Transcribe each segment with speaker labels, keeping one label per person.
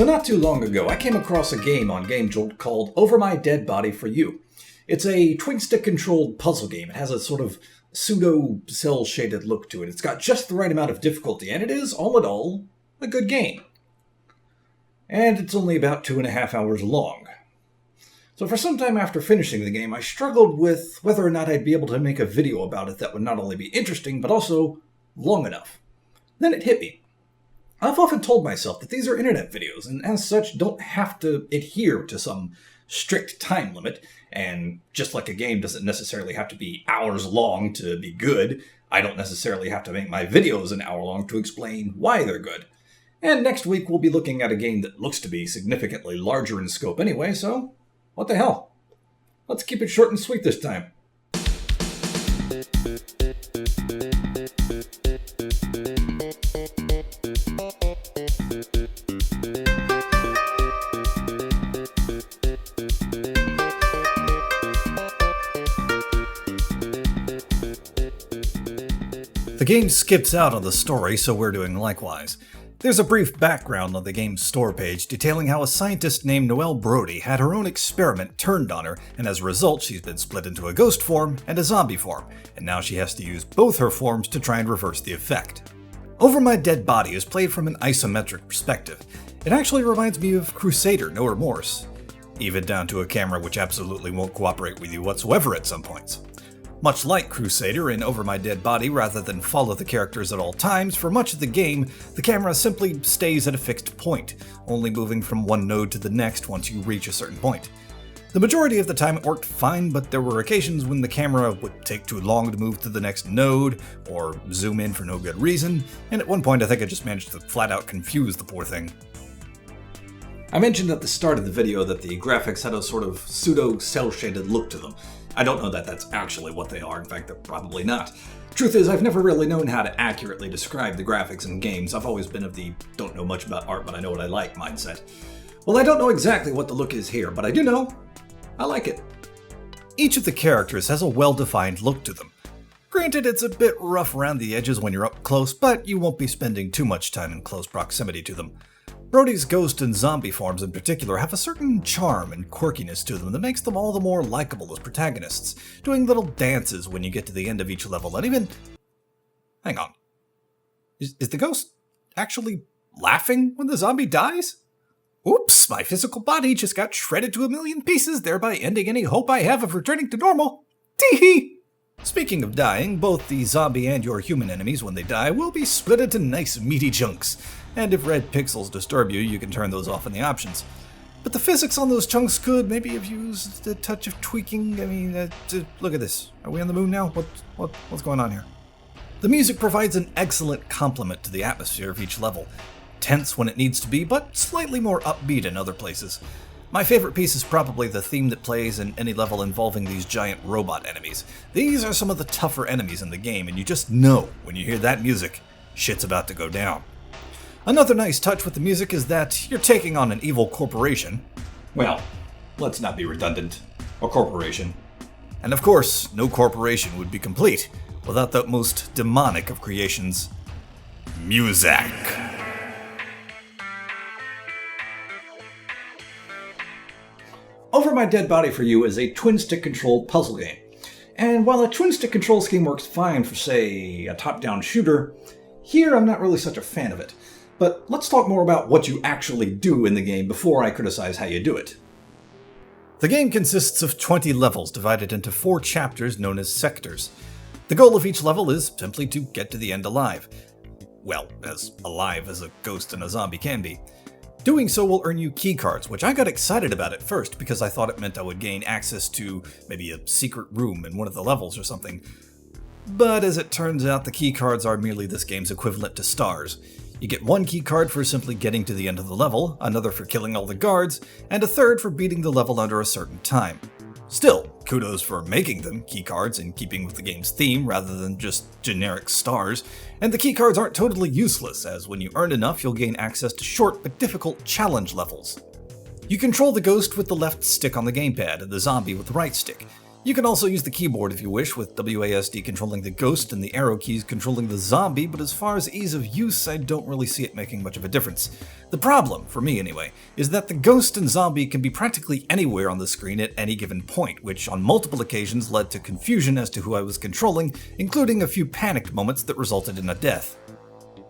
Speaker 1: So not too long ago, I came across a game on GameJolt called Over My Dead Body for You. It's a twin-stick controlled puzzle game. It has a sort of pseudo-cel-shaded look to it. It's got just the right amount of difficulty, and it is, all in all, a good game. And it's only about 2.5 hours long. So for some time after finishing the game, I struggled with whether or not I'd be able to make a video about it that would not only be interesting, but also long enough. Then it hit me. I've often told myself that these are internet videos, and as such don't have to adhere to some strict time limit, and just like a game doesn't necessarily have to be hours long to be good, I don't necessarily have to make my videos an hour long to explain why they're good. And next week we'll be looking at a game that looks to be significantly larger in scope anyway, so what the hell? Let's keep it short and sweet this time. The game skips out on the story, so we're doing likewise. There's a brief background on the game's store page detailing how a scientist named Noelle Brody had her own experiment turned on her, and as a result she's been split into a ghost form and a zombie form, and now she has to use both her forms to try and reverse the effect. Over My Dead Body is played from an isometric perspective. It actually reminds me of Crusader No Remorse, even down to a camera which absolutely won't cooperate with you whatsoever at some points. Much like Crusader in Over My Dead Body, rather than follow the characters at all times, for much of the game, the camera simply stays at a fixed point, only moving from one node to the next once you reach a certain point. The majority of the time it worked fine, but there were occasions when the camera would take too long to move to the next node, or zoom in for no good reason, and at one point I think I just managed to flat out confuse the poor thing. I mentioned at the start of the video that the graphics had a sort of pseudo-cel-shaded look to them. I don't know that that's actually what they are, in fact they're probably not. Truth is, I've never really known how to accurately describe the graphics in games. I've always been of the don't know much about art but I know what I like mindset. Well, I don't know exactly what the look is here, but I do know I like it. Each of the characters has a well-defined look to them. Granted, it's a bit rough around the edges when you're up close, but you won't be spending too much time in close proximity to them. Brody's ghost and zombie forms in particular have a certain charm and quirkiness to them that makes them all the more likable as protagonists, doing little dances when you get to the end of each level, and even... Hang on. Is the ghost actually laughing when the zombie dies? Oops, my physical body just got shredded to a million pieces, thereby ending any hope I have of returning to normal. Tee-hee! Speaking of dying, both the zombie and your human enemies, when they die, will be split into nice meaty chunks. And if red pixels disturb you, you can turn those off in the options. But the physics on those chunks could maybe have used a touch of tweaking. I mean, look at this. Are we on the moon now? What's going on here? The music provides an excellent complement to the atmosphere of each level. Tense when it needs to be, but slightly more upbeat in other places. My favorite piece is probably the theme that plays in any level involving these giant robot enemies. These are some of the tougher enemies in the game, and you just know when you hear that music, shit's about to go down. Another nice touch with the music is that you're taking on an evil corporation. Well, let's not be redundant. A corporation. And of course, no corporation would be complete without that most demonic of creations, music. Over My Dead Body for You is a twin-stick controlled puzzle game. And while a twin-stick control scheme works fine for, say, a top-down shooter, here I'm not really such a fan of it. But let's talk more about what you actually do in the game before I criticize how you do it. The game consists of 20 levels divided into 4 chapters known as sectors. The goal of each level is simply to get to the end alive. Well, as alive as a ghost and a zombie can be. Doing so will earn you keycards, which I got excited about at first because I thought it meant I would gain access to maybe a secret room in one of the levels or something. But as it turns out, the keycards are merely this game's equivalent to stars. You get 1 keycard for simply getting to the end of the level, another for killing all the guards, and a third for beating the level under a certain time. Still, kudos for making them keycards in keeping with the game's theme rather than just generic stars, and the keycards aren't totally useless, as when you earn enough you'll gain access to short but difficult challenge levels. You control the ghost with the left stick on the gamepad and the zombie with the right stick. You can also use the keyboard if you wish, with WASD controlling the ghost and the arrow keys controlling the zombie, but as far as ease of use, I don't really see it making much of a difference. The problem, for me anyway, is that the ghost and zombie can be practically anywhere on the screen at any given point, which on multiple occasions led to confusion as to who I was controlling, including a few panicked moments that resulted in a death.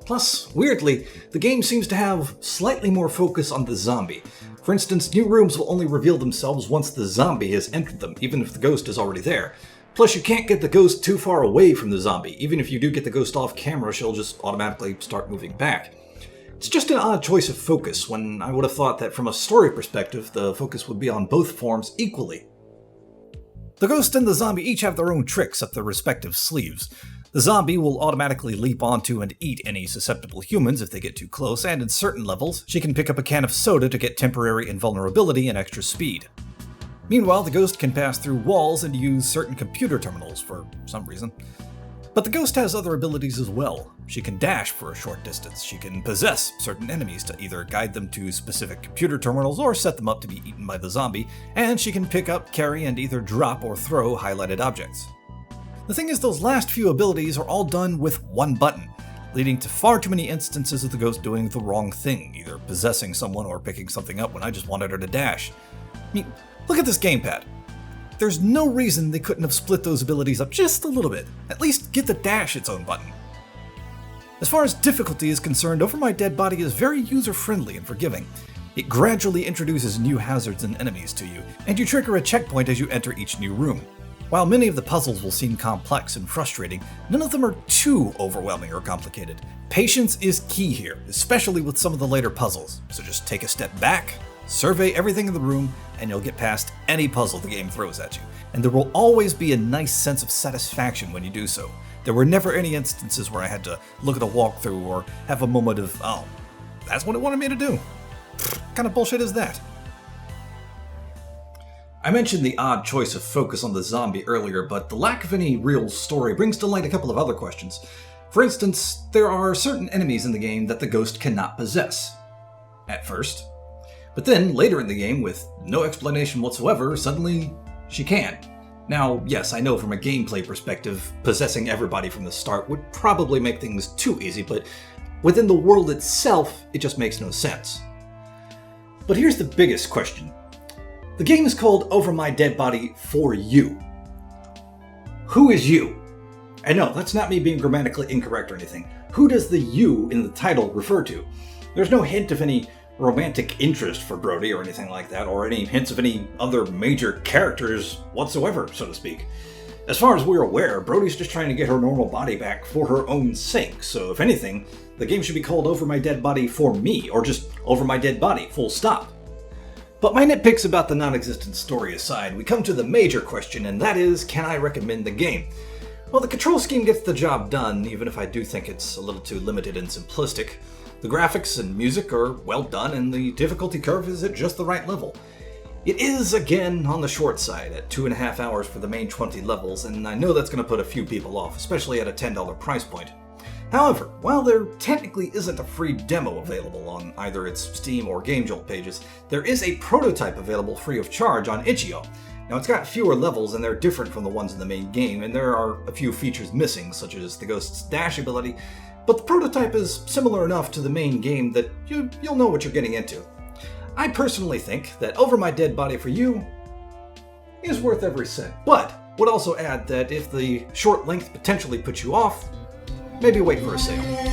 Speaker 1: Plus, weirdly, the game seems to have slightly more focus on the zombie. For instance, new rooms will only reveal themselves once the zombie has entered them, even if the ghost is already there. Plus, you can't get the ghost too far away from the zombie. Even if you do get the ghost off camera, she'll just automatically start moving back. It's just an odd choice of focus, when I would have thought that from a story perspective, the focus would be on both forms equally. The ghost and the zombie each have their own tricks up their respective sleeves. The zombie will automatically leap onto and eat any susceptible humans if they get too close, and in certain levels, she can pick up a can of soda to get temporary invulnerability and extra speed. Meanwhile, the ghost can pass through walls and use certain computer terminals for some reason. But the ghost has other abilities as well. She can dash for a short distance, she can possess certain enemies to either guide them to specific computer terminals or set them up to be eaten by the zombie, and she can pick up, carry, and either drop or throw highlighted objects. The thing is, those last few abilities are all done with one button, leading to far too many instances of the ghost doing the wrong thing, either possessing someone or picking something up when I just wanted her to dash. I mean, look at this gamepad. There's no reason they couldn't have split those abilities up just a little bit. At least get the dash its own button. As far as difficulty is concerned, Over My Dead Body is very user-friendly and forgiving. It gradually introduces new hazards and enemies to you, and you trigger a checkpoint as you enter each new room. While many of the puzzles will seem complex and frustrating, none of them are too overwhelming or complicated. Patience is key here, especially with some of the later puzzles, so just take a step back, survey everything in the room, and you'll get past any puzzle the game throws at you. And there will always be a nice sense of satisfaction when you do so. There were never any instances where I had to look at a walkthrough or have a moment of, oh, that's what it wanted me to do. What kind of bullshit is that? I mentioned the odd choice of focus on the zombie earlier, but the lack of any real story brings to light a couple of other questions. For instance, there are certain enemies in the game that the ghost cannot possess. At first. But then, later in the game, with no explanation whatsoever, suddenly she can. Now, yes, I know from a gameplay perspective, possessing everybody from the start would probably make things too easy, but within the world itself, it just makes no sense. But here's the biggest question. The game is called Over My Dead Body for you. Who is you? And no, that's not me being grammatically incorrect or anything. Who does the you in the title refer to? There's no hint of any romantic interest for Brody or anything like that, or any hints of any other major characters whatsoever, so to speak. As far as we're aware, Brody's just trying to get her normal body back for her own sake, so if anything, the game should be called Over My Dead Body for me, or just Over My Dead Body, full stop. But my nitpicks about the non-existent story aside, we come to the major question, and that is, can I recommend the game? Well, the control scheme gets the job done, even if I do think it's a little too limited and simplistic. The graphics and music are well done, and the difficulty curve is at just the right level. It is, again, on the short side, at 2.5 hours for the main 20 levels, and I know that's going to put a few people off, especially at a $10 price point. However, while there technically isn't a free demo available on either its Steam or GameJolt pages, there is a prototype available free of charge on itch.io. Now, it's got fewer levels and they're different from the ones in the main game, and there are a few features missing, such as the Ghost's dash ability, but the prototype is similar enough to the main game that you'll know what you're getting into. I personally think that Over My Dead Body for you is worth every cent, but would also add that if the short length potentially puts you off, maybe wait for a sale.